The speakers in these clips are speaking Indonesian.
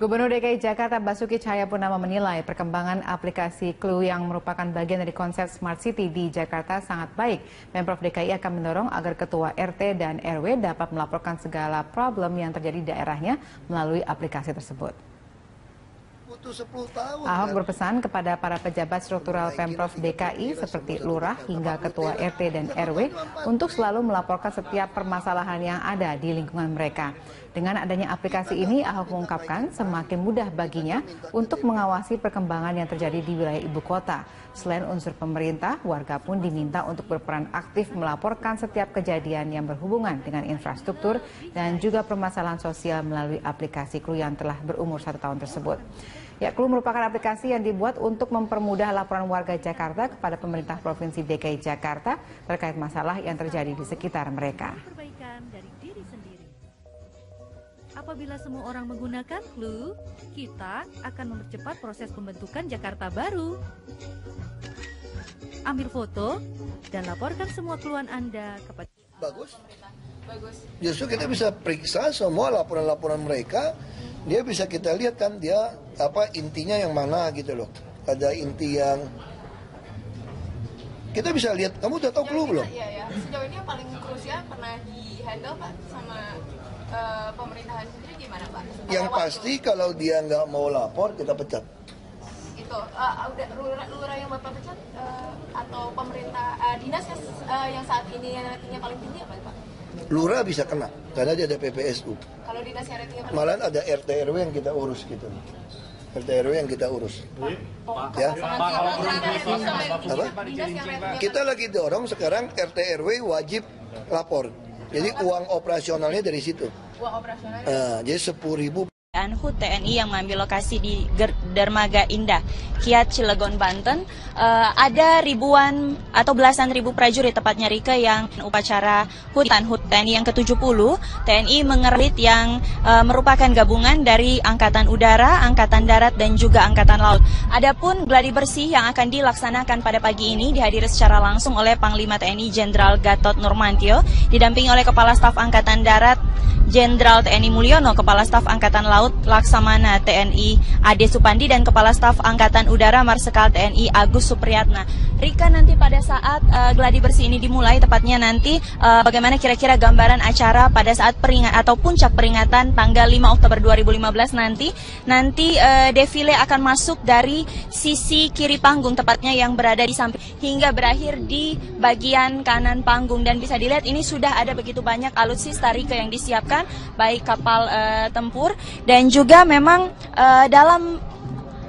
Gubernur DKI Jakarta Basuki Cahayapurnama menilai perkembangan aplikasi Clue yang merupakan bagian dari konsep Smart City di Jakarta sangat baik. Pemprov DKI akan mendorong agar ketua RT dan RW dapat melaporkan segala problem yang terjadi di daerahnya melalui aplikasi tersebut. Ahok berpesan kepada para pejabat struktural Pemprov DKI seperti lurah hingga ketua RT dan RW untuk selalu melaporkan setiap permasalahan yang ada di lingkungan mereka. Dengan adanya aplikasi ini, Ahok mengungkapkan semakin mudah baginya untuk mengawasi perkembangan yang terjadi di wilayah ibu kota. Selain unsur pemerintah, warga pun diminta untuk berperan aktif melaporkan setiap kejadian yang berhubungan dengan infrastruktur dan juga permasalahan sosial melalui aplikasi Clue yang telah berumur 1 tahun tersebut. Ya, Clue merupakan aplikasi yang dibuat untuk mempermudah laporan warga Jakarta kepada pemerintah Provinsi DKI Jakarta terkait masalah yang terjadi di sekitar mereka. Apabila semua orang menggunakan Clue, kita akan mempercepat proses pembentukan Jakarta baru. Ambil foto dan laporkan semua keluhan Anda kepada... Bagus. Justru kita bisa periksa semua laporan-laporan mereka. Dia bisa kita lihat kan dia intinya yang mana gitu loh. Ada inti yang kita bisa lihat. Kamu udah tahu Clue belum? Iya. Sejauh ini yang paling krusial pernah di-handle Pak sama pemerintahan sendiri gimana Pak? Yang pasti kalau dia nggak mau lapor kita pecat. Itu udah lurah yang Bapak pecat atau pemerintah dinas yang saat ini nantinya paling tinggi apa Pak? Lurah bisa kena karena dia ada PPSU. Kalau dinas yang ratingnya malah ada RT RW yang kita urus gitu. RT RW yang kita urus. Ya. Kita lagi dorong sekarang RT RW wajib lapor. Jadi uang operasionalnya dari situ. Uang operasionalnya. Jadi 10.000. HUT TNI yang mengambil lokasi di Dermaga Indah, Kiat, Cilegon, Banten. Ada ribuan atau belasan ribu prajurit, tepatnya Rike, yang upacara HUT TNI yang ke-70. TNI mengerit yang merupakan gabungan dari Angkatan Udara, Angkatan Darat, dan juga Angkatan Laut. Adapun gladi bersih yang akan dilaksanakan pada pagi ini dihadiri secara langsung oleh Panglima TNI Jenderal Gatot Nurmantio, didampingi oleh Kepala Staf Angkatan Darat Jenderal TNI Mulyono, Kepala Staf Angkatan Laut Laksamana TNI Ade Supandi, dan Kepala Staf Angkatan Udara Marsikal TNI Agus Supriyatna. Rika, nanti pada saat gladi bersih ini dimulai, tepatnya nanti bagaimana kira-kira gambaran acara pada saat atau puncak peringatan tanggal 5 Oktober 2015 nanti defile akan masuk dari sisi kiri panggung, tepatnya yang berada di samping, hingga berakhir di bagian kanan panggung. Dan bisa dilihat ini sudah ada begitu banyak alutsista Rika yang disiapkan, baik kapal tempur dan juga memang dalam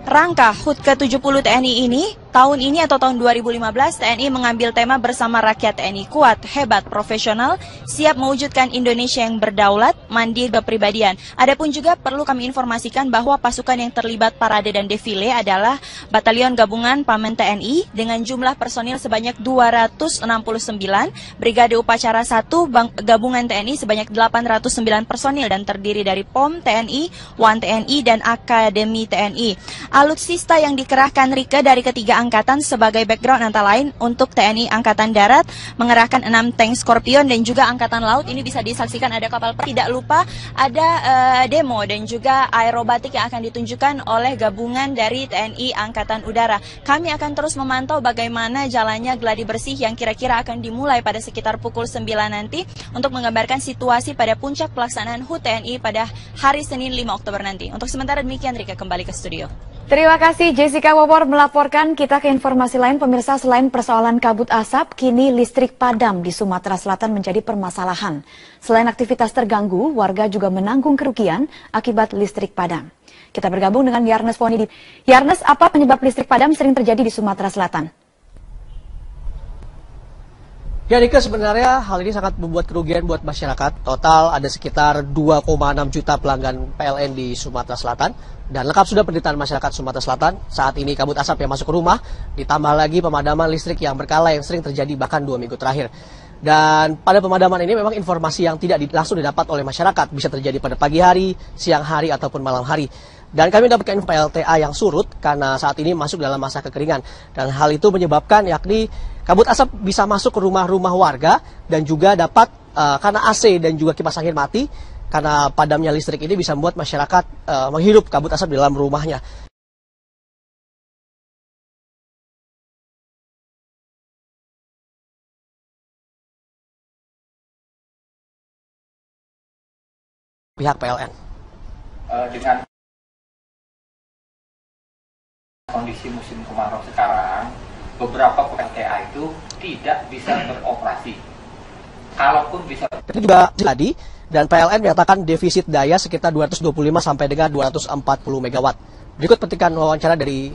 rangka HUT ke-70 TNI ini, tahun ini atau tahun 2015, TNI mengambil tema bersama rakyat TNI kuat, hebat, profesional, siap mewujudkan Indonesia yang berdaulat, mandiri, kepribadian. Adapun juga perlu kami informasikan bahwa pasukan yang terlibat parade dan defile adalah Batalion Gabungan Pamen TNI dengan jumlah personil sebanyak 269, Brigade Upacara 1 Gabungan TNI sebanyak 809 personil dan terdiri dari POM TNI, WAN TNI, dan Akademi TNI. Alutsista yang dikerahkan Rike dari ketiga angkatan sebagai background antara lain untuk TNI Angkatan Darat mengerahkan 6 tank Scorpion, dan juga Angkatan Laut ini bisa disaksikan ada kapal perang. Tidak lupa ada demo dan juga aerobatik yang akan ditunjukkan oleh gabungan dari TNI Angkatan Udara. Kami akan terus memantau bagaimana jalannya gladi bersih yang kira-kira akan dimulai pada sekitar pukul 9 nanti untuk menggambarkan situasi pada puncak pelaksanaan HUT TNI pada hari Senin 5 Oktober nanti. Untuk sementara demikian, Rika kembali ke studio. Terima kasih Jessica Wawor melaporkan. Kita ke informasi lain, pemirsa. Selain persoalan kabut asap, kini listrik padam di Sumatera Selatan menjadi permasalahan. Selain aktivitas terganggu, warga juga menanggung kerugian akibat listrik padam. Kita bergabung dengan Yarnes Poni. Yarnes, apa penyebab listrik padam sering terjadi di Sumatera Selatan? Ya Rika, sebenarnya hal ini sangat membuat kerugian buat masyarakat. Total ada sekitar 2,6 juta pelanggan PLN di Sumatera Selatan. Dan lengkap sudah penderitaan masyarakat Sumatera Selatan. Saat ini kabut asap yang masuk ke rumah, ditambah lagi pemadaman listrik yang berkala yang sering terjadi bahkan 2 minggu terakhir. Dan pada pemadaman ini memang informasi yang tidak langsung didapat oleh masyarakat. Bisa terjadi pada pagi hari, siang hari, ataupun malam hari. Dan kami mendapatkan PLTA yang surut karena saat ini masuk dalam masa kekeringan. Dan hal itu menyebabkan yakni kabut asap bisa masuk ke rumah-rumah warga dan juga dapat karena AC dan juga kipas angin mati, karena padamnya listrik ini bisa membuat masyarakat menghirup kabut asap di dalam rumahnya. Pihak PLN. Dengan kondisi musim kemarau sekarang, beberapa PLTA itu tidak bisa beroperasi. Kalaupun bisa. Itu juga tadi, dan PLN menyatakan defisit daya sekitar 225 sampai dengan 240 megawatt. Berikut petikan wawancara dari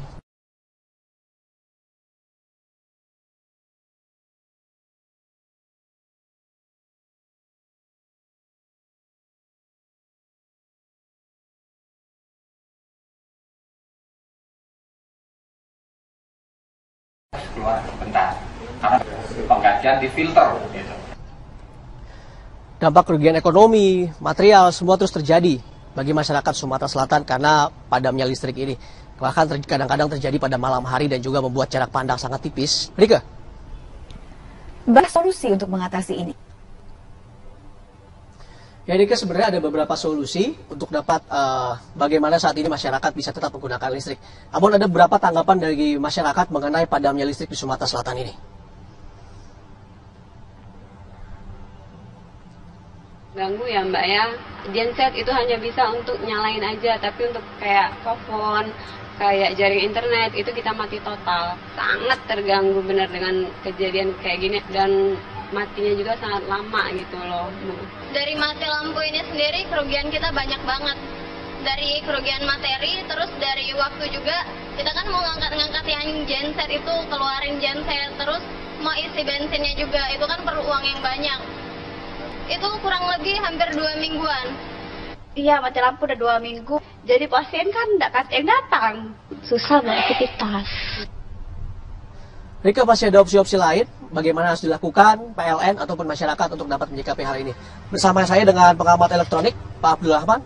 keluar sebentar karena penggantian di filter gitu. dampak kerugian ekonomi, material, semua terus terjadi bagi masyarakat Sumatera Selatan karena padamnya listrik ini. Bahkan kadang-kadang terjadi pada malam hari dan juga membuat jarak pandang sangat tipis. Rika? Bahas solusi untuk mengatasi ini. Ya, Rika, sebenarnya ada beberapa solusi untuk dapat bagaimana saat ini masyarakat bisa tetap menggunakan listrik. Namun ada beberapa tanggapan dari masyarakat mengenai padamnya listrik di Sumatera Selatan ini. Ganggu ya Mbak ya, genset itu hanya bisa untuk nyalain aja, tapi untuk kayak telepon, kayak jaring internet itu kita mati total. Sangat terganggu benar dengan kejadian kayak gini dan matinya juga sangat lama gitu loh. Dari mati lampu ini sendiri kerugian kita banyak banget. Dari kerugian materi, terus dari waktu juga. Kita kan mau ngangkat-ngangkat yang genset itu, keluarin genset, terus mau isi bensinnya juga, itu kan perlu uang yang banyak. Itu kurang lebih hampir 2 mingguan. Iya, mati lampu udah 2 minggu. Jadi pasien kan nggak yang datang. Susah beraktivitas. Rika, masih ada opsi-opsi lain bagaimana harus dilakukan PLN ataupun masyarakat untuk dapat menyikapi hal ini. Bersama saya dengan pengamat elektronik, Pak Abdul Rahman.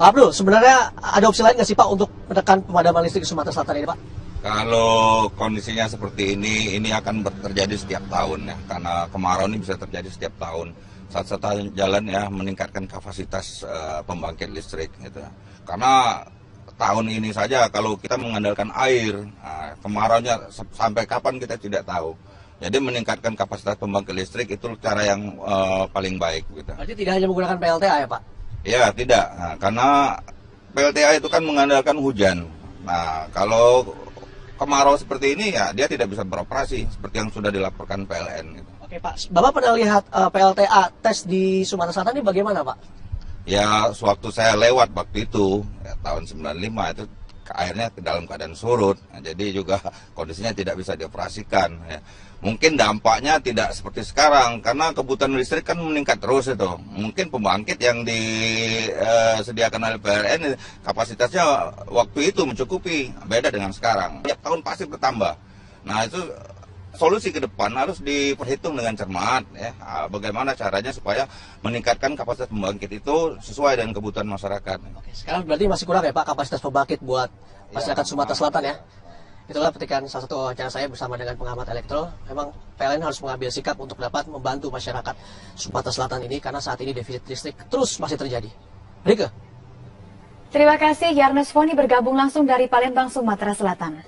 Pak Abdul, sebenarnya ada opsi lain nggak sih Pak untuk menekan pemadaman listrik di Sumatera Selatan ini Pak? Kalau kondisinya seperti ini akan terjadi setiap tahun ya, karena kemarau ini bisa terjadi setiap tahun. Satu-satunya jalan ya meningkatkan kapasitas pembangkit listrik gitu. Karena tahun ini saja kalau kita mengandalkan air, kemaraunya sampai kapan kita tidak tahu. Jadi meningkatkan kapasitas pembangkit listrik itu cara yang paling baik gitu. Berarti tidak hanya menggunakan PLTA ya Pak? Ya tidak, karena PLTA itu kan mengandalkan hujan. Nah kalau kemarau seperti ini ya dia tidak bisa beroperasi seperti yang sudah dilaporkan PLN gitu. Oke Pak, Bapak pernah lihat PLTA tes di Sumatera Selatan ini bagaimana Pak? Ya, sewaktu saya lewat waktu itu, ya, tahun 95 itu airnya ke dalam keadaan surut, nah, jadi juga kondisinya tidak bisa dioperasikan. Ya. Mungkin dampaknya tidak seperti sekarang, karena kebutuhan listrik kan meningkat terus itu. Mungkin pembangkit yang disediakan oleh PLN kapasitasnya waktu itu mencukupi, beda dengan sekarang. Tiap tahun pasti bertambah. Nah itu solusi ke depan harus diperhitung dengan cermat ya, bagaimana caranya supaya meningkatkan kapasitas pembangkit itu sesuai dengan kebutuhan masyarakat. Oke, sekarang berarti masih kurang ya Pak kapasitas pembangkit buat masyarakat Sumatera Selatan ya. Itulah petikan salah satu wawancara saya bersama dengan pengamat elektro. Memang PLN harus mengambil sikap untuk dapat membantu masyarakat Sumatera Selatan ini karena saat ini defisit listrik terus masih terjadi. Rika. Terima kasih Yarnes Foni bergabung langsung dari Palembang, Sumatera Selatan.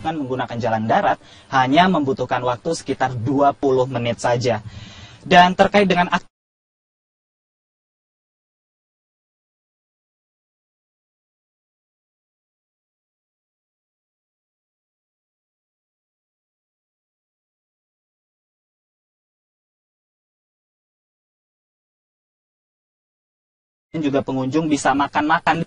Menggunakan jalan darat hanya membutuhkan waktu sekitar 20 menit saja. Dan terkait dengan juga pengunjung bisa makan-makan.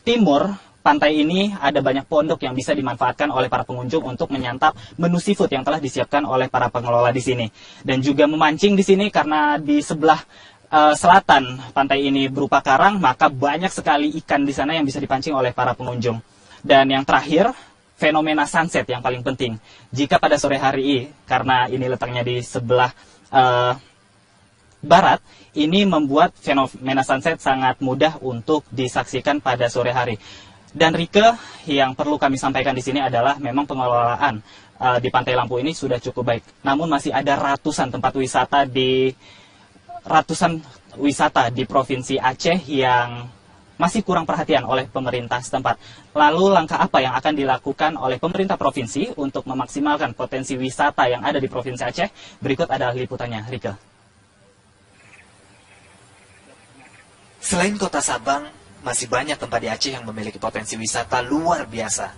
Timur pantai ini ada banyak pondok yang bisa dimanfaatkan oleh para pengunjung untuk menyantap menu seafood yang telah disiapkan oleh para pengelola di sini. Dan juga memancing di sini karena di sebelah selatan pantai ini berupa karang, maka banyak sekali ikan di sana yang bisa dipancing oleh para pengunjung. Dan yang terakhir, fenomena sunset yang paling penting. Jika pada sore hari, karena ini letaknya di sebelah barat, ini membuat fenomena sunset sangat mudah untuk disaksikan pada sore hari. Dan Rike, yang perlu kami sampaikan di sini adalah memang pengelolaan di Pantai Lampu ini sudah cukup baik. Namun masih ada ratusan tempat wisata di ratusan wisata di Provinsi Aceh yang masih kurang perhatian oleh pemerintah setempat. Lalu langkah apa yang akan dilakukan oleh pemerintah provinsi untuk memaksimalkan potensi wisata yang ada di Provinsi Aceh? Berikut adalah liputannya, Rike. Selain kota Sabang, masih banyak tempat di Aceh yang memiliki potensi wisata luar biasa,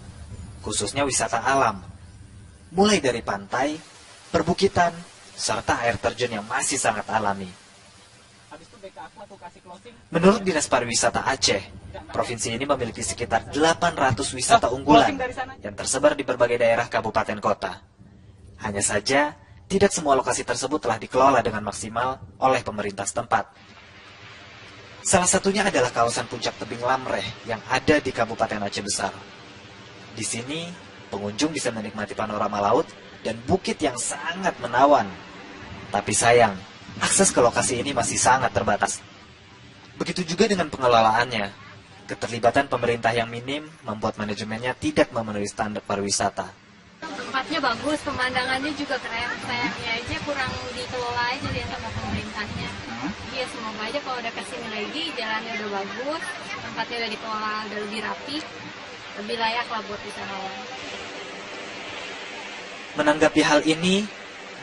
khususnya wisata alam. Mulai dari pantai, perbukitan, serta air terjun yang masih sangat alami. Menurut Dinas Pariwisata Aceh, provinsi ini memiliki sekitar 800 wisata unggulan yang tersebar di berbagai daerah kabupaten kota. Hanya saja, tidak semua lokasi tersebut telah dikelola dengan maksimal oleh pemerintah setempat. Salah satunya adalah kawasan puncak tebing Lamreh yang ada di Kabupaten Aceh Besar. Di sini, pengunjung bisa menikmati panorama laut dan bukit yang sangat menawan. Tapi sayang, akses ke lokasi ini masih sangat terbatas. Begitu juga dengan pengelolaannya. Keterlibatan pemerintah yang minim membuat manajemennya tidak memenuhi standar pariwisata. Tempatnya bagus, pemandangannya juga keren. Sayangnya aja kurang dikelola aja dia sama pemerintahnya. Iya, semoga aja kalau udah kesini lagi, jalannya udah bagus, tempatnya udah dikelola, udah lebih rapi, lebih layak lah buat wisatawan. Menanggapi hal ini,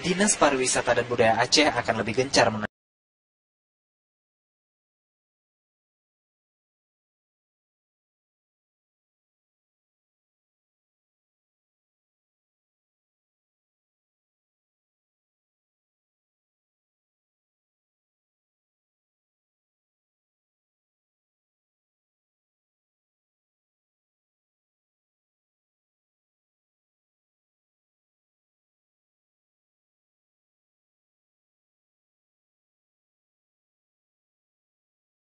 Dinas Pariwisata dan Budaya Aceh akan lebih gencar